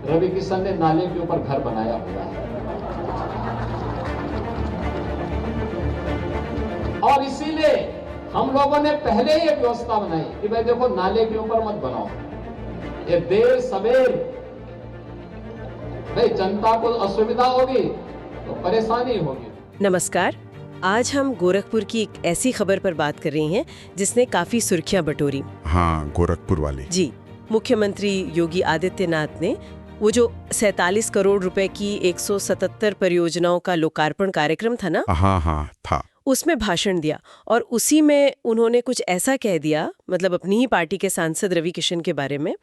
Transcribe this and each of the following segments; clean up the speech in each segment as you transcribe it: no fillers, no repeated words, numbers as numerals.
रवि किशन ने नाले के ऊपर घर बनाया हुआ है और इसीलिए हम लोगों ने पहले ही एक व्यवस्था बनाई कि भाई देखो नाले के ऊपर मत बनाओ, ये देर सवेर भाई जनता को असुविधा होगी तो परेशानी होगी। नमस्कार, आज हम गोरखपुर की एक ऐसी खबर पर बात कर रही हैं जिसने काफी सुर्खियां बटोरी। हाँ, गोरखपुर वाली। जी, मुख्यमंत्री योगी आदित्यनाथ ने वो जो 47 करोड़ रुपए की 177 परियोजनाओं का लोकार्पण कार्यक्रम था ना, हाँ था, उसमें भाषण दिया और उसी में उन्होंने कुछ ऐसा कह दिया, मतलब अपनी ही पार्टी के सांसद रवि किशन के बारे में,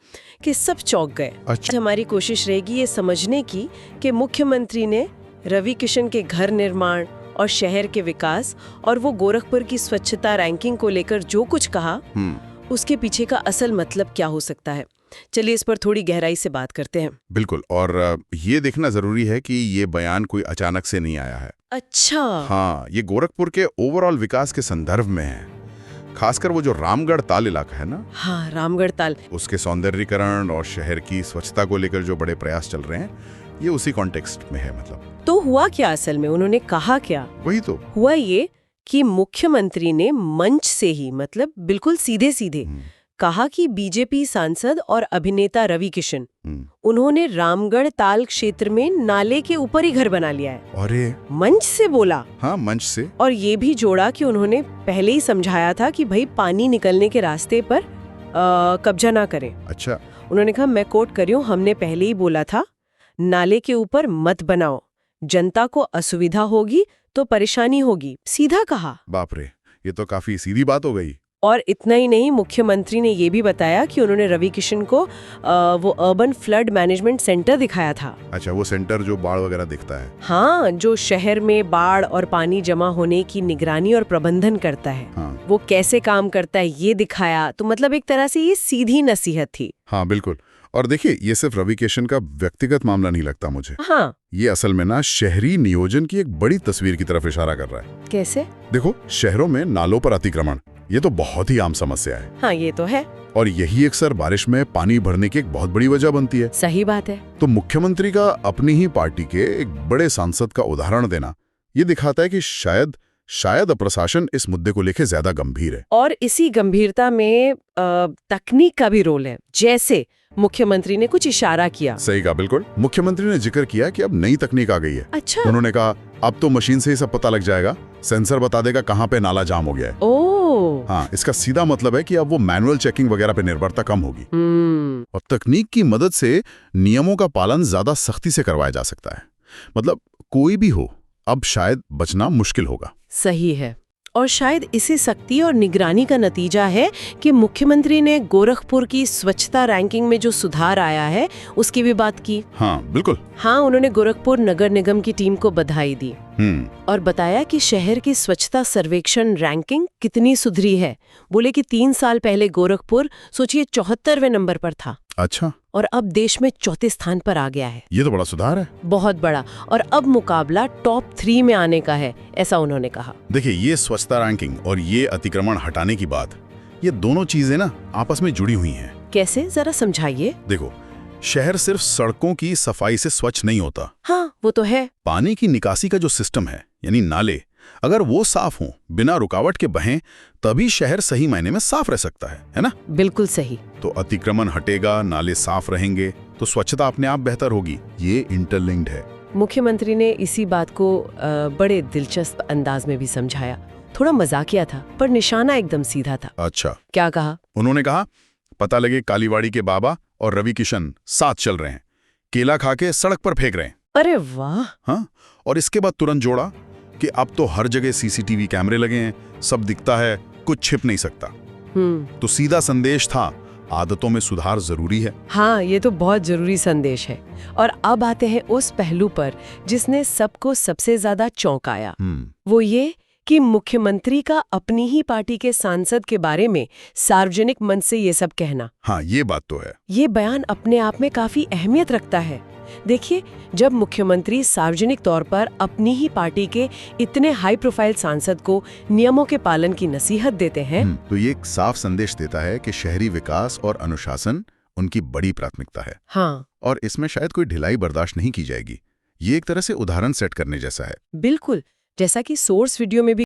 कि सब चौंक गए। अच्छा। हमारी कोशिश रहेगी ये समझने की कि मुख्यमंत्री ने रवि किशन के घर निर्माण और शहर के विकास और वो गोरखपुर की स्वच्छता रैंकिंग को लेकर जो कुछ कहा, उसके पीछे का असल मतलब क्या हो सकता है। चलिए इस पर थोड़ी गहराई से बात करते हैं। बिल्कुल, और ये देखना जरूरी है कि ये बयान कोई अचानक से नहीं आया है। अच्छा। हाँ, ये गोरखपुर के ओवरऑल विकास के संदर्भ में है। खासकर वो जो रामगढ़ ताल इलाका है ना, हाँ, रामगढ़ ताल, उसके सौंदर्यीकरण और शहर की स्वच्छता को लेकर जो बड़े प्रयास चल रहे हैं, ये उसी कॉन्टेक्स्ट में है। मतलब तो हुआ क्या असल में, उन्होंने कहा क्या? वही तो हुआ ये कि मुख्यमंत्री ने मंच से ही, मतलब बिल्कुल सीधे सीधे कहा कि बीजेपी सांसद और अभिनेता रवि किशन, उन्होंने रामगढ़ ताल क्षेत्र में नाले के ऊपर ही घर बना लिया है। अरे, मंच से बोला। हाँ, मंच से। और ये भी जोड़ा कि उन्होंने पहले ही समझाया था कि भाई पानी निकलने के रास्ते पर कब्जा ना करें। अच्छा। उन्होंने कहा, मैं कोट कर रही हूं, हमने पहले ही बोला था नाले के ऊपर मत बनाओ, जनता को असुविधा होगी तो परेशानी होगी, सीधा कहा। बाप रे, ये तो काफी सीधी बात हो गई। और इतना ही नहीं, मुख्यमंत्री ने ये भी बताया कि उन्होंने रवि किशन को वो अर्बन फ्लड मैनेजमेंट सेंटर दिखाया था। अच्छा, वो सेंटर जो बाढ़ वगैरह दिखता है। हाँ, जो शहर में बाढ़ और पानी जमा होने की निगरानी और प्रबंधन करता है। हाँ। वो कैसे काम करता है ये दिखाया। तो मतलब एक तरह से ये सीधी नसीहत थी। हाँ, बिल्कुल। और देखिए, ये सिर्फ रवि किशन का व्यक्तिगत मामला नहीं लगता मुझे। हाँ। ये असल में ना शहरी नियोजन की एक बड़ी तस्वीर की तरफ इशारा कर रहा है। कैसे? देखो, शहरों में नालों पर अतिक्रमण, ये तो बहुत ही आम समस्या है। हाँ, ये तो है। और यही अक्सर बारिश में पानी भरने की एक बहुत बड़ी वजह बनती है। सही बात है। तो मुख्यमंत्री का अपनी ही पार्टी के एक बड़े सांसद का उदाहरण देना, ये दिखाता है कि शायद प्रशासन इस मुद्दे को लेकर ज्यादा गंभीर है। और इसी गंभीरता में तकनीक का भी रोल है। जैसे मुख्यमंत्री ने कुछ इशारा किया। सही कहा, बिल्कुल। मुख्यमंत्री ने जिक्र किया कि अब नई तकनीक आ गई है। अच्छा। उन्होंने कहा, अब तो मशीन से ही सब पता लग जाएगा, सेंसर बता देगा कहाँ पे नाला जाम हो गया है। ओह। हाँ, इसका सीधा मतलब है कि अब वो मैनुअल चेकिंग वगैरह पे निर्भरता कम होगी। और तकनीक की मदद से नियमों का पालन ज्यादा सख्ती से करवाया जा सकता है। मतलब कोई भी हो, अब शायद बचना मुश्किल होगा। सही है। और शायद इसी सख्ती और निगरानी का नतीजा है कि मुख्यमंत्री ने गोरखपुर की स्वच्छता रैंकिंग में जो सुधार आया है उसकी भी बात की। हाँ, बिल्कुल। हाँ, उन्होंने गोरखपुर नगर निगम की टीम को बधाई दी और बताया कि शहर की स्वच्छता सर्वेक्षण रैंकिंग कितनी सुधरी है। बोले कि 3 साल पहले गोरखपुर, सोचिए, 74वें नंबर पर था। अच्छा। और अब देश में 4थे स्थान पर आ गया है। ये तो बड़ा सुधार है। बहुत बड़ा। और अब मुकाबला टॉप 3 में आने का है, ऐसा उन्होंने कहा। देखिए, ये स्वच्छता रैंकिंग और ये अतिक्रमण हटाने की बात, ये दोनों चीजें ना आपस में जुड़ी हुई हैं। कैसे, जरा समझाइए। देखो, शहर सिर्फ सड़कों की सफाई से स्वच्छ नहीं होता। हाँ, वो तो है। पानी की निकासी का जो सिस्टम है, यानी नाले, अगर वो साफ हों, बिना रुकावट के बहें, तभी शहर सही मायने में साफ रह सकता है ना? बिल्कुल सही। तो अतिक्रमण हटेगा, नाले साफ रहेंगे, तो स्वच्छता अपने आप बेहतर होगी। ये इंटरलिंक्ड है। मुख्यमंत्री ने इसी बात को बड़े दिलचस्प अंदाज में भी समझाया। थोड़ा मजाकिया था, पर निशाना एकदम सीधा था। अच्छा। क्या कहा? उन्होंने कहा, पता लगे कालीवाड़ी के बाबा और रवि किशन साथ चल रहे हैं, केला खा के सड़क पर फेंक रहे हैं। अरे वाह। हाँ, और इसके बाद तुरंत जोड़ा कि अब तो हर जगह सीसीटीवी कैमरे लगे हैं, सब दिखता है, कुछ छिप नहीं सकता। तो सीधा संदेश था, आदतों में सुधार जरूरी है। हाँ, ये तो बहुत जरूरी संदेश है। और अब आते हैं उस पहलू पर जिसने सबको सबसे ज्यादा चौंकाया। वो ये कि मुख्यमंत्री का अपनी ही पार्टी के सांसद के बारे में सार्वजनिक मंच से ये सब कहना। हाँ, ये बात तो है। ये बयान अपने आप में काफी अहमियत रखता है। देखिए, जब मुख्यमंत्री सार्वजनिक तौर पर अपनी ही पार्टी के इतने हाई प्रोफाइल सांसद को नियमों के पालन की नसीहत देते हैं, तो ये एक साफ संदेश देता है कि शहरी विकास और अनुशासन उनकी बड़ी प्राथमिकता है। हाँ, और इसमें शायद कोई ढिलाई बर्दाश्त नहीं की जाएगी। ये एक तरह से उदाहरण सेट करने जैसा है। बिल्कुल। जैसा कि सोर्स वीडियो में भी